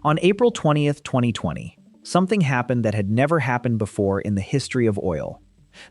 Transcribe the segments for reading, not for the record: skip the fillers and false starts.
On April 20th, 2020, something happened that had never happened before in the history of oil.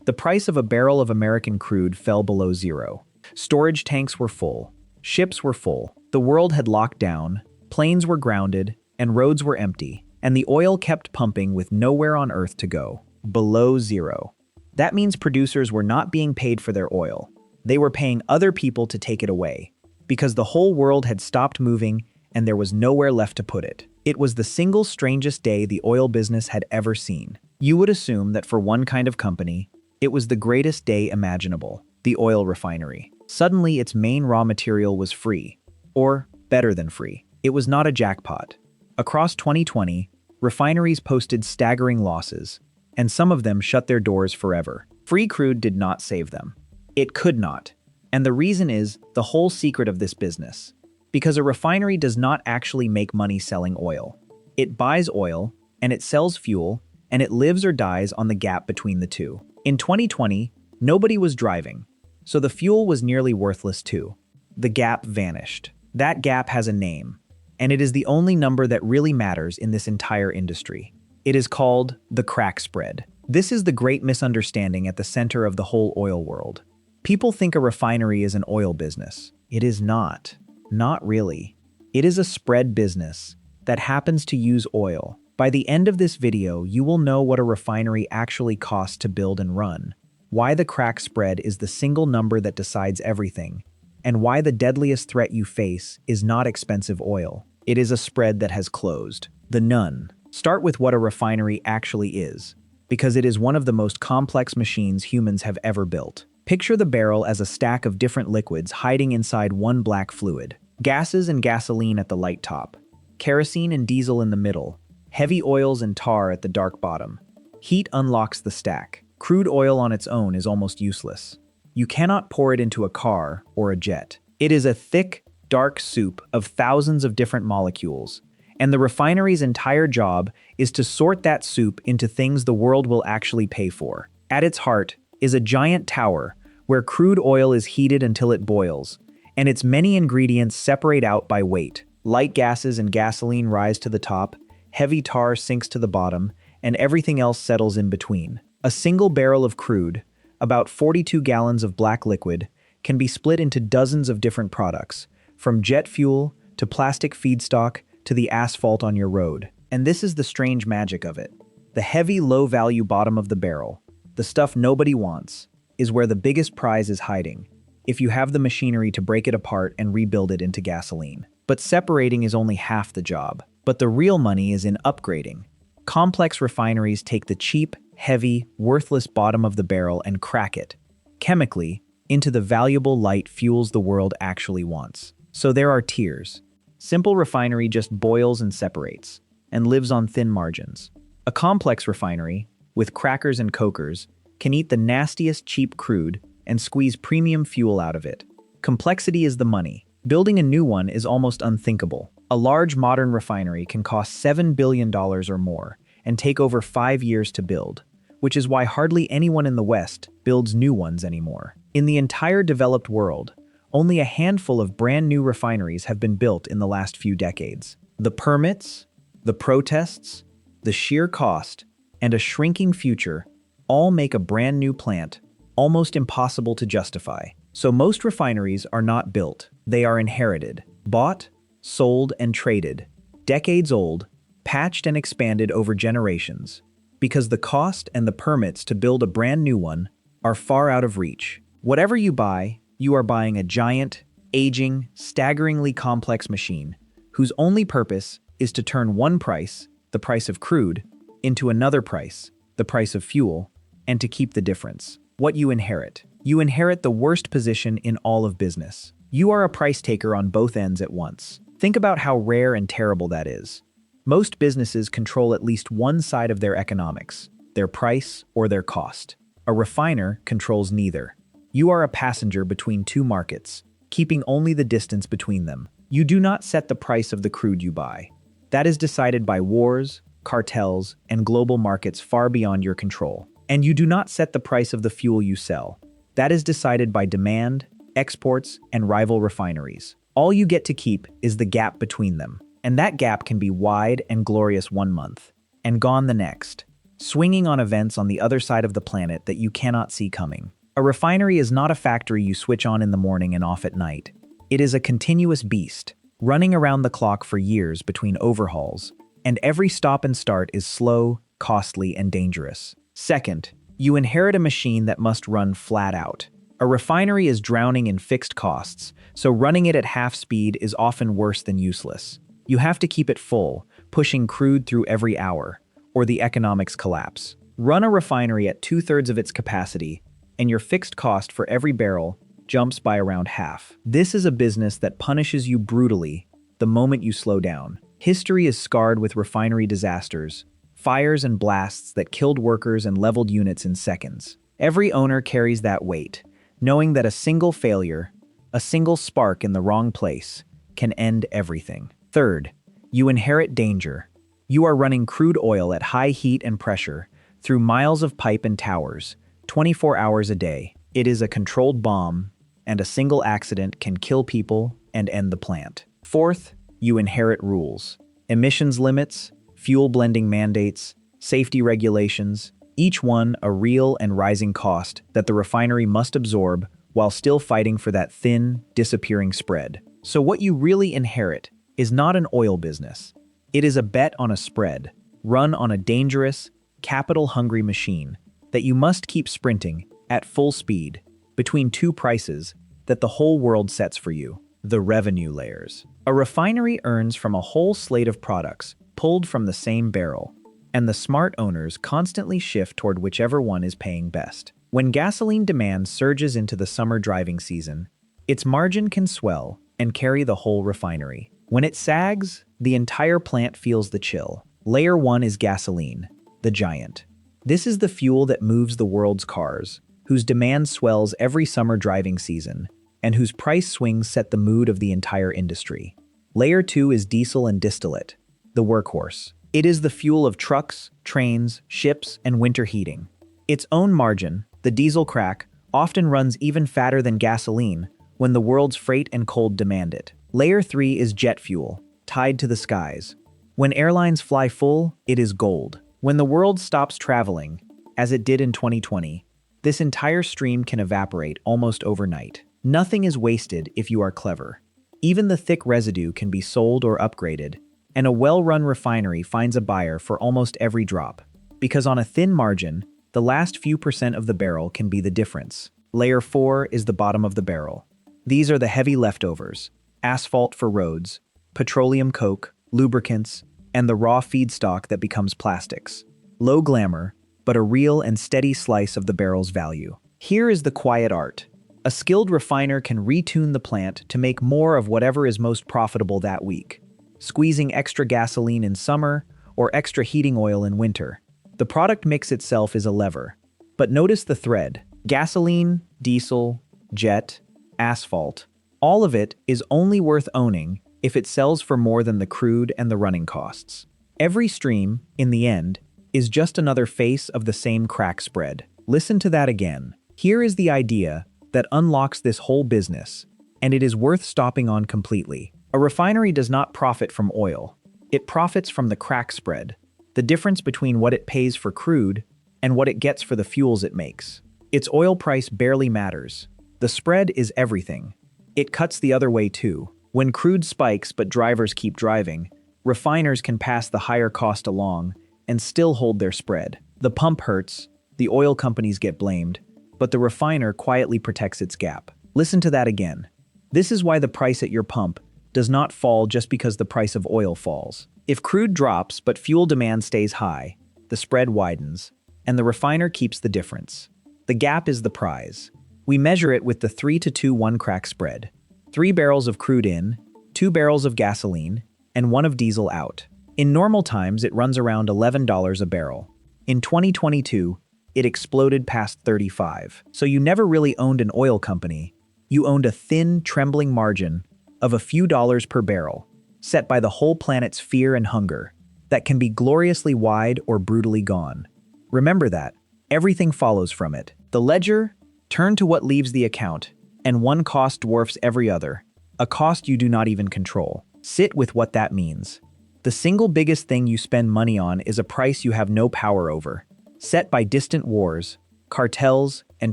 The price of a barrel of American crude fell below zero. Storage tanks were full. Ships were full. The world had locked down. Planes were grounded. And roads were empty. And the oil kept pumping with nowhere on Earth to go. Below zero. That means producers were not being paid for their oil. They were paying other people to take it away. Because the whole world had stopped moving and there was nowhere left to put it. It was the single strangest day the oil business had ever seen. You would assume that for one kind of company, it was the greatest day imaginable, the oil refinery. Suddenly, its main raw material was free. Or, better than free. It was not a jackpot. Across 2020, refineries posted staggering losses, and some of them shut their doors forever. Free crude did not save them. It could not. And the reason is the whole secret of this business. Because a refinery does not actually make money selling oil. It buys oil, and it sells fuel, and it lives or dies on the gap between the two. In 2020, nobody was driving, so the fuel was nearly worthless too. The gap vanished. That gap has a name, and it is the only number that really matters in this entire industry. It is called the crack spread. This is the great misunderstanding at the center of the whole oil world. People think a refinery is an oil business. It is not. Not really. It is a spread business that happens to use oil. By the end of this video, you will know what a refinery actually costs to build and run, why the crack spread is the single number that decides everything, and why the deadliest threat you face is not expensive oil. It is a spread that has closed. The none. Start with what a refinery actually is, because it is one of the most complex machines humans have ever built. Picture the barrel as a stack of different liquids hiding inside one black fluid. Gases and gasoline at the light top. Kerosene and diesel in the middle. Heavy oils and tar at the dark bottom. Heat unlocks the stack. Crude oil on its own is almost useless. You cannot pour it into a car or a jet. It is a thick, dark soup of thousands of different molecules, and the refinery's entire job is to sort that soup into things the world will actually pay for. At its heart is a giant tower where crude oil is heated until it boils, and its many ingredients separate out by weight. Light gases and gasoline rise to the top, heavy tar sinks to the bottom, and everything else settles in between. A single barrel of crude, about 42 gallons of black liquid, can be split into dozens of different products, from jet fuel to plastic feedstock to the asphalt on your road. And this is the strange magic of it. The heavy, low-value bottom of the barrel, the stuff nobody wants, is where the biggest prize is hiding, if you have the machinery to break it apart and rebuild it into gasoline. But separating is only half the job. But the real money is in upgrading. Complex refineries take the cheap, heavy, worthless bottom of the barrel and crack it, chemically, into the valuable light fuels the world actually wants. So there are tiers. Simple refinery just boils and separates, and lives on thin margins. A complex refinery, with crackers and cokers, can eat the nastiest cheap crude and squeeze premium fuel out of it. Complexity is the money. Building a new one is almost unthinkable. A large modern refinery can cost $7 billion or more and take over 5 years to build, which is why hardly anyone in the West builds new ones anymore. In the entire developed world, only a handful of brand new refineries have been built in the last few decades. The permits, the protests, the sheer cost, and a shrinking future all make a brand new plant almost impossible to justify. So most refineries are not built, they are inherited, bought, sold, and traded, decades old, patched and expanded over generations, because the cost and the permits to build a brand new one are far out of reach. Whatever you buy, you are buying a giant, aging, staggeringly complex machine whose only purpose is to turn one price, the price of crude, into another price, the price of fuel, and to keep the difference. What you inherit. You inherit the worst position in all of business. You are a price taker on both ends at once. Think about how rare and terrible that is. Most businesses control at least one side of their economics, their price or their cost. A refiner controls neither. You are a passenger between two markets, keeping only the distance between them. You do not set the price of the crude you buy. That is decided by wars, cartels, and global markets far beyond your control. And you do not set the price of the fuel you sell. That is decided by demand, exports, and rival refineries. All you get to keep is the gap between them. And that gap can be wide and glorious one month, and gone the next, swinging on events on the other side of the planet that you cannot see coming. A refinery is not a factory you switch on in the morning and off at night. It is a continuous beast, running around the clock for years between overhauls, and every stop and start is slow, costly, and dangerous. Second, you inherit a machine that must run flat out. A refinery is drowning in fixed costs, so running it at half speed is often worse than useless. You have to keep it full, pushing crude through every hour, or the economics collapse. Run a refinery at 2/3 of its capacity, and your fixed cost for every barrel jumps by around half. This is a business that punishes you brutally the moment you slow down. History is scarred with refinery disasters, fires and blasts that killed workers and leveled units in seconds. Every owner carries that weight, knowing that a single failure, a single spark in the wrong place, can end everything. Third, you inherit danger. You are running crude oil at high heat and pressure through miles of pipe and towers, 24 hours a day. It is a controlled bomb, and a single accident can kill people and end the plant. Fourth, you inherit rules. Emissions limits, fuel blending mandates, safety regulations, each one a real and rising cost that the refinery must absorb while still fighting for that thin, disappearing spread. So what you really inherit is not an oil business. It is a bet on a spread, run on a dangerous, capital-hungry machine that you must keep sprinting at full speed between two prices that the whole world sets for you, the revenue layers. A refinery earns from a whole slate of products pulled from the same barrel, and the smart owners constantly shift toward whichever one is paying best. When gasoline demand surges into the summer driving season, its margin can swell and carry the whole refinery. When it sags, the entire plant feels the chill. Layer 1 is gasoline, the giant. This is the fuel that moves the world's cars, whose demand swells every summer driving season, and whose price swings set the mood of the entire industry. Layer 2 is diesel and distillate, the workhorse. It is the fuel of trucks, trains, ships, and winter heating. Its own margin, the diesel crack, often runs even fatter than gasoline when the world's freight and cold demand it. Layer 3 is jet fuel, tied to the skies. When airlines fly full, it is gold. When the world stops traveling, as it did in 2020, this entire stream can evaporate almost overnight. Nothing is wasted if you are clever. Even the thick residue can be sold or upgraded, and a well-run refinery finds a buyer for almost every drop. Because on a thin margin, the last few percent of the barrel can be the difference. Layer 4 is the bottom of the barrel. These are the heavy leftovers: asphalt for roads, petroleum coke, lubricants, and the raw feedstock that becomes plastics. Low glamour, but a real and steady slice of the barrel's value. Here is the quiet art. A skilled refiner can retune the plant to make more of whatever is most profitable that week, squeezing extra gasoline in summer or extra heating oil in winter. The product mix itself is a lever, but notice the thread: gasoline, diesel, jet, asphalt. All of it is only worth owning if it sells for more than the crude and the running costs. Every stream, in the end, is just another face of the same crack spread. Listen to that again. Here is the idea that unlocks this whole business, and it is worth stopping on completely. A refinery does not profit from oil. It profits from the crack spread, the difference between what it pays for crude and what it gets for the fuels it makes. Its oil price barely matters. The spread is everything. It cuts the other way too. When crude spikes but drivers keep driving, refiners can pass the higher cost along and still hold their spread. The pump hurts, the oil companies get blamed, but the refiner quietly protects its gap. Listen to that again. This is why the price at your pump does not fall just because the price of oil falls. If crude drops but fuel demand stays high, the spread widens, and the refiner keeps the difference. The gap is the prize. We measure it with the 3-to-2-1 crack spread. 3 barrels of crude in, 2 barrels of gasoline, and 1 of diesel out. In normal times, it runs around $11 a barrel. In 2022, it exploded past $35. So you never really owned an oil company. You owned a thin, trembling margin of a few dollars per barrel, set by the whole planet's fear and hunger, that can be gloriously wide or brutally gone. Remember that. Everything follows from it. The ledger, turn to what leaves the account, and one cost dwarfs every other, a cost you do not even control. Sit with what that means. The single biggest thing you spend money on is a price you have no power over, set by distant wars, cartels, and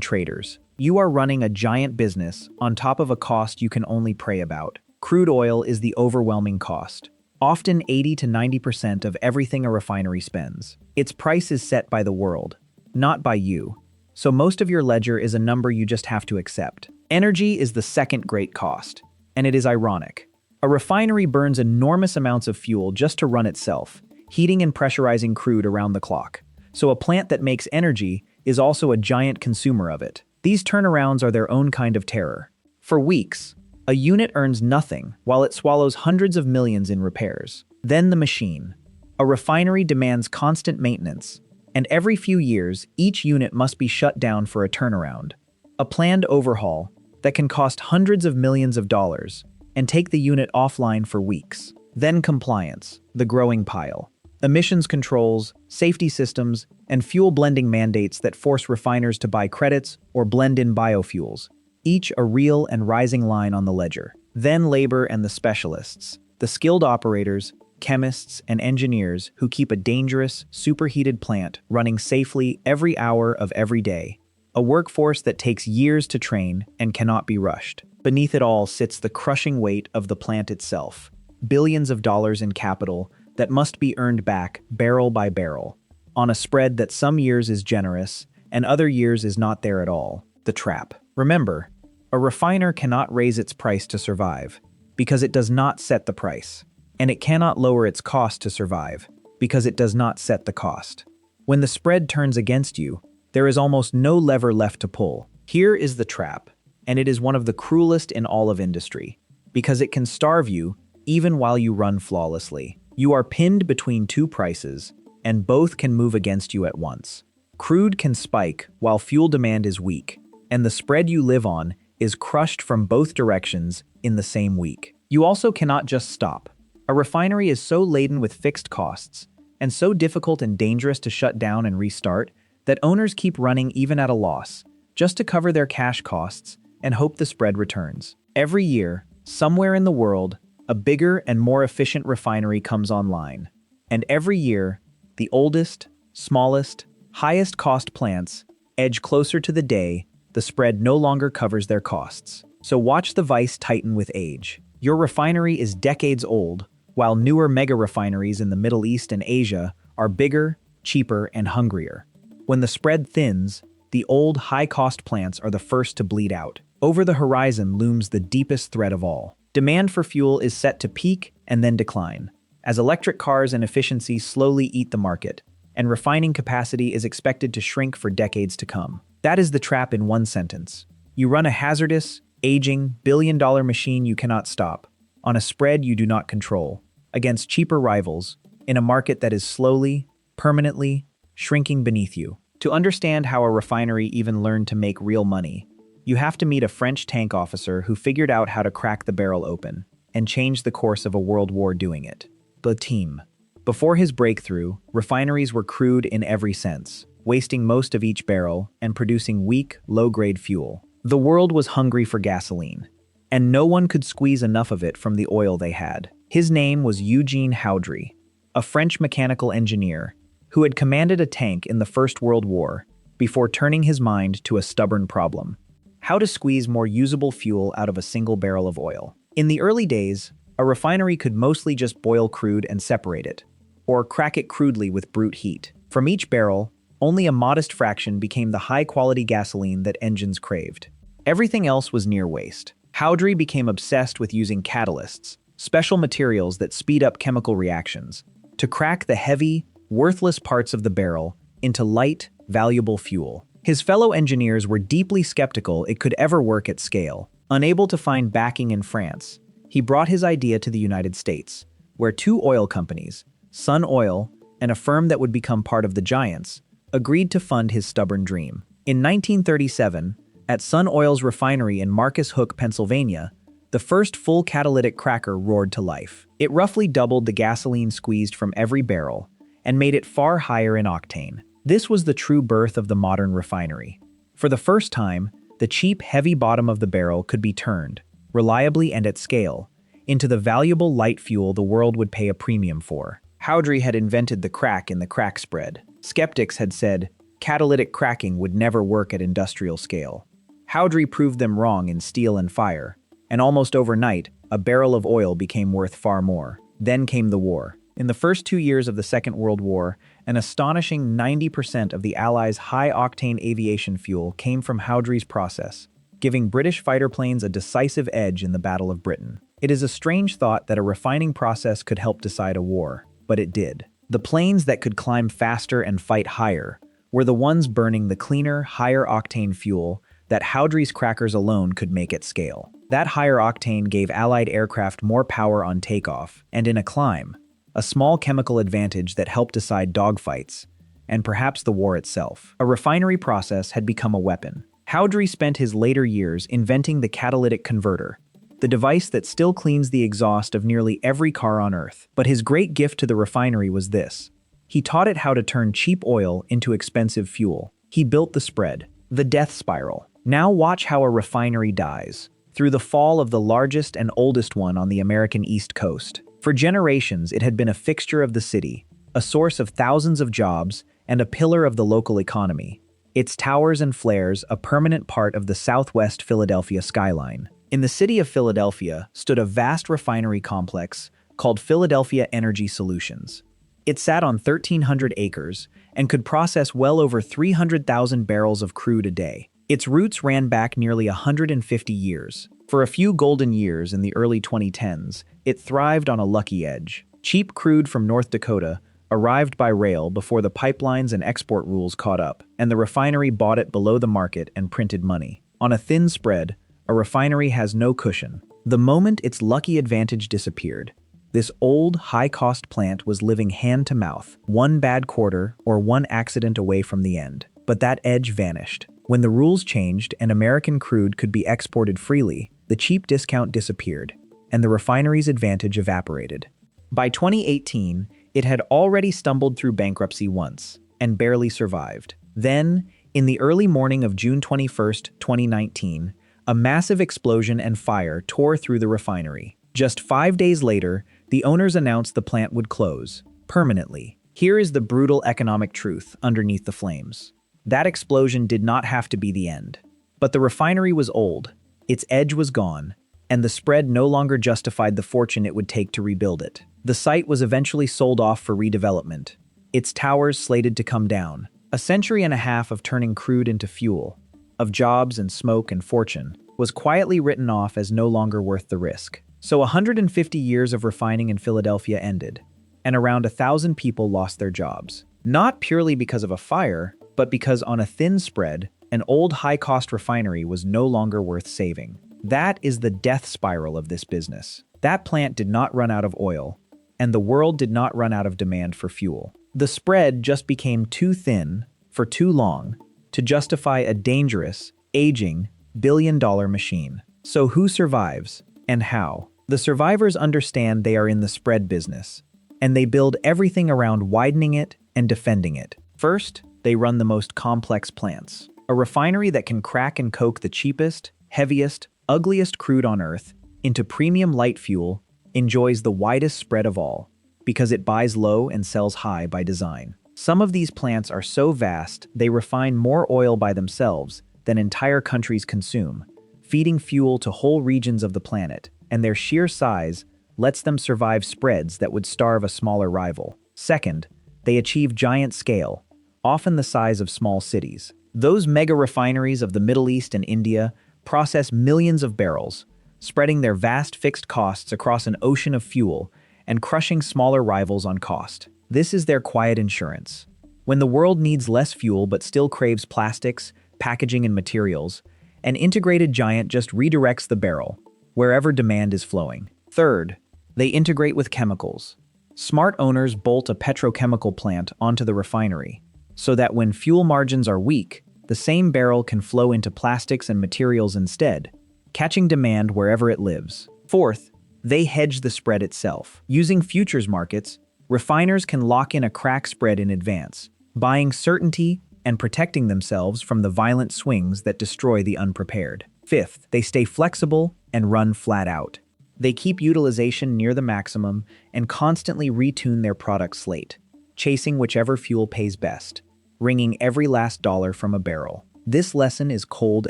traders. You are running a giant business on top of a cost you can only pray about. Crude oil is the overwhelming cost, often 80 to 90% of everything a refinery spends. Its price is set by the world, not by you. So most of your ledger is a number you just have to accept. Energy is the second great cost, and it is ironic. A refinery burns enormous amounts of fuel just to run itself, heating and pressurizing crude around the clock. So a plant that makes energy is also a giant consumer of it. These turnarounds are their own kind of terror. For weeks, a unit earns nothing while it swallows hundreds of millions in repairs. Then the machine. A refinery demands constant maintenance, and every few years, each unit must be shut down for a turnaround. A planned overhaul that can cost hundreds of millions of dollars and take the unit offline for weeks. Then compliance, the growing pile. Emissions controls, safety systems, and fuel blending mandates that force refiners to buy credits or blend in biofuels, each a real and rising line on the ledger. Then labor and the specialists, the skilled operators, chemists, and engineers who keep a dangerous, superheated plant running safely every hour of every day. A workforce that takes years to train and cannot be rushed. Beneath it all sits the crushing weight of the plant itself, billions of dollars in capital that must be earned back barrel by barrel, on a spread that some years is generous and other years is not there at all. The trap. Remember, a refiner cannot raise its price to survive, because it does not set the price, and it cannot lower its cost to survive, because it does not set the cost. When the spread turns against you, there is almost no lever left to pull. Here is the trap, and it is one of the cruelest in all of industry, because it can starve you even while you run flawlessly. You are pinned between two prices, and both can move against you at once. Crude can spike while fuel demand is weak, and the spread you live on is crushed from both directions in the same week. You also cannot just stop. A refinery is so laden with fixed costs, and so difficult and dangerous to shut down and restart, that owners keep running even at a loss, just to cover their cash costs and hope the spread returns. Every year, somewhere in the world, a bigger and more efficient refinery comes online. And every year, the oldest, smallest, highest cost plants edge closer to the day the spread no longer covers their costs. So watch the vice tighten with age. Your refinery is decades old, while newer mega refineries in the Middle East and Asia are bigger, cheaper, and hungrier. When the spread thins, the old high-cost plants are the first to bleed out. Over the horizon looms the deepest threat of all. Demand for fuel is set to peak and then decline, as electric cars and efficiency slowly eat the market, and refining capacity is expected to shrink for decades to come. That is the trap in one sentence. You run a hazardous, aging, billion-dollar machine you cannot stop, on a spread you do not control, against cheaper rivals, in a market that is slowly, permanently, shrinking beneath you. To understand how a refinery even learned to make real money, you have to meet a French tank officer who figured out how to crack the barrel open and change the course of a world war doing it. The team. Before his breakthrough, refineries were crude in every sense, wasting most of each barrel and producing weak, low-grade fuel. The world was hungry for gasoline, and no one could squeeze enough of it from the oil they had. His name was Eugene Houdry, a French mechanical engineer who had commanded a tank in the First World War before turning his mind to a stubborn problem: how to squeeze more usable fuel out of a single barrel of oil. In the early days, a refinery could mostly just boil crude and separate it, or crack it crudely with brute heat. From each barrel, only a modest fraction became the high-quality gasoline that engines craved. Everything else was near waste. Houdry became obsessed with using catalysts, special materials that speed up chemical reactions, to crack the heavy, worthless parts of the barrel into light, valuable fuel. His fellow engineers were deeply skeptical it could ever work at scale. Unable to find backing in France, he brought his idea to the United States, where two oil companies, Sun Oil and a firm that would become part of the Giants, agreed to fund his stubborn dream. In 1937, at Sun Oil's refinery in Marcus Hook, Pennsylvania, the first full catalytic cracker roared to life. It roughly doubled the gasoline squeezed from every barrel and made it far higher in octane. This was the true birth of the modern refinery. For the first time, the cheap, heavy bottom of the barrel could be turned, reliably and at scale, into the valuable light fuel the world would pay a premium for. Houdry had invented the crack in the crack spread. Skeptics had said catalytic cracking would never work at industrial scale. Houdry proved them wrong in steel and fire, and almost overnight, a barrel of oil became worth far more. Then came the war. In the first 2 years of the Second World War, an astonishing 90% of the Allies' high-octane aviation fuel came from Houdry's process, giving British fighter planes a decisive edge in the Battle of Britain. It is a strange thought that a refining process could help decide a war, but it did. The planes that could climb faster and fight higher were the ones burning the cleaner, higher-octane fuel that Houdry's crackers alone could make at scale. That higher octane gave Allied aircraft more power on takeoff and in a climb, a small chemical advantage that helped decide dogfights, and perhaps the war itself. A refinery process had become a weapon. Houdry spent his later years inventing the catalytic converter, the device that still cleans the exhaust of nearly every car on Earth. But his great gift to the refinery was this. He taught it how to turn cheap oil into expensive fuel. He built the spread, the death spiral. Now watch how a refinery dies, through the fall of the largest and oldest one on the American East Coast. For generations, it had been a fixture of the city, a source of thousands of jobs, and a pillar of the local economy. Its towers and flares a permanent part of the southwest Philadelphia skyline. In the city of Philadelphia stood a vast refinery complex called Philadelphia Energy Solutions. It sat on 1,300 acres and could process well over 300,000 barrels of crude a day. Its roots ran back nearly 150 years. For a few golden years in the early 2010s, it thrived on a lucky edge. Cheap crude from North Dakota arrived by rail before the pipelines and export rules caught up, and the refinery bought it below the market and printed money. On a thin spread, a refinery has no cushion. The moment its lucky advantage disappeared, this old, high-cost plant was living hand-to-mouth, one bad quarter or one accident away from the end. But that edge vanished. When the rules changed and American crude could be exported freely, the cheap discount disappeared, and the refinery's advantage evaporated. By 2018, it had already stumbled through bankruptcy once, and barely survived. Then, in the early morning of June 21, 2019, a massive explosion and fire tore through the refinery. Just 5 days later, the owners announced the plant would close, permanently. Here is the brutal economic truth underneath the flames. That explosion did not have to be the end. But the refinery was old, its edge was gone, and the spread no longer justified the fortune it would take to rebuild it. The site was eventually sold off for redevelopment, its towers slated to come down. A century and a half of turning crude into fuel, of jobs and smoke and fortune, was quietly written off as no longer worth the risk. So 150 years of refining in Philadelphia ended, and around 1,000 people lost their jobs. Not purely because of a fire, but because on a thin spread, an old high-cost refinery was no longer worth saving. That is the death spiral of this business. That plant did not run out of oil, and the world did not run out of demand for fuel. The spread just became too thin, for too long, to justify a dangerous, aging, billion-dollar machine. So who survives, and how? The survivors understand they are in the spread business, and they build everything around widening it and defending it. First, they run the most complex plants. A refinery that can crack and coke the cheapest, heaviest, ugliest crude on Earth into premium light fuel enjoys the widest spread of all, because it buys low and sells high by design. Some of these plants are so vast they refine more oil by themselves than entire countries consume, feeding fuel to whole regions of the planet, and their sheer size lets them survive spreads that would starve a smaller rival. Second, they achieve giant scale, often the size of small cities. Those mega refineries of the Middle East and India process millions of barrels, spreading their vast fixed costs across an ocean of fuel and crushing smaller rivals on cost. This is their quiet insurance. When the world needs less fuel but still craves plastics, packaging, and materials, an integrated giant just redirects the barrel wherever demand is flowing. Third, they integrate with chemicals. Smart owners bolt a petrochemical plant onto the refinery, so that when fuel margins are weak, the same barrel can flow into plastics and materials instead, catching demand wherever it lives. Fourth, they hedge the spread itself. Using futures markets, refiners can lock in a crack spread in advance, buying certainty and protecting themselves from the violent swings that destroy the unprepared. Fifth, they stay flexible and run flat out. They keep utilization near the maximum and constantly retune their product slate, chasing whichever fuel pays best, wringing every last dollar from a barrel. This lesson is cold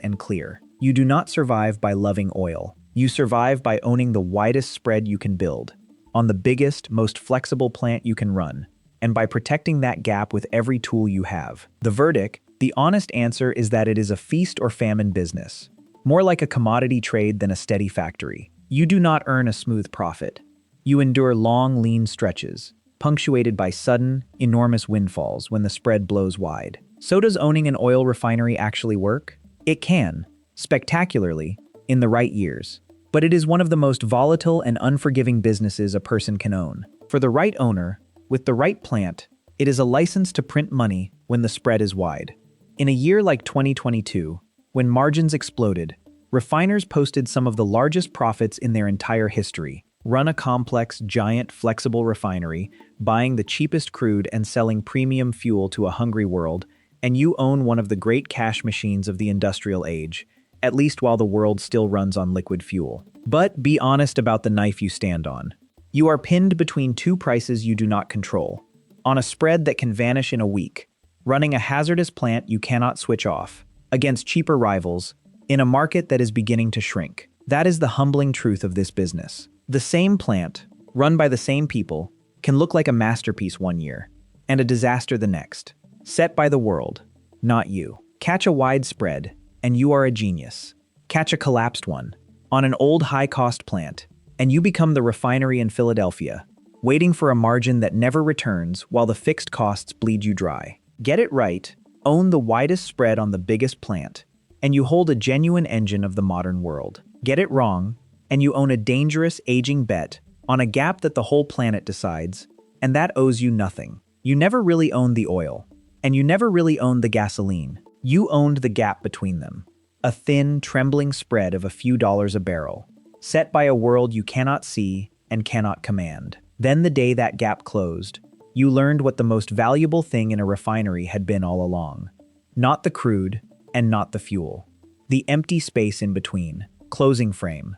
and clear. You do not survive by loving oil. You survive by owning the widest spread you can build, on the biggest, most flexible plant you can run, and by protecting that gap with every tool you have. The verdict, the honest answer is that it is a feast or famine business, more like a commodity trade than a steady factory. You do not earn a smooth profit. You endure long, lean stretches, punctuated by sudden, enormous windfalls when the spread blows wide. So does owning an oil refinery actually work? It can, spectacularly, in the right years. But it is one of the most volatile and unforgiving businesses a person can own. For the right owner, with the right plant, it is a license to print money when the spread is wide. In a year like 2022, when margins exploded, refiners posted some of the largest profits in their entire history. Run a complex, giant, flexible refinery, buying the cheapest crude and selling premium fuel to a hungry world, and you own one of the great cash machines of the industrial age, at least while the world still runs on liquid fuel. But be honest about the knife you stand on. You are pinned between two prices you do not control, on a spread that can vanish in a week, running a hazardous plant you cannot switch off, against cheaper rivals, in a market that is beginning to shrink. That is the humbling truth of this business. The same plant, run by the same people, can look like a masterpiece one year, and a disaster the next. Set by the world, not you. Catch a wide spread, and you are a genius. Catch a collapsed one, on an old high-cost plant, and you become the refinery in Philadelphia, waiting for a margin that never returns while the fixed costs bleed you dry. Get it right, own the widest spread on the biggest plant, and you hold a genuine engine of the modern world. Get it wrong, and you own a dangerous, aging bet on a gap that the whole planet decides, and that owes you nothing. You never really owned the oil, and you never really owned the gasoline. You owned the gap between them, a thin, trembling spread of a few dollars a barrel, set by a world you cannot see and cannot command. Then the day that gap closed, you learned what the most valuable thing in a refinery had been all along. Not the crude, and not the fuel. The empty space in between. Closing frame.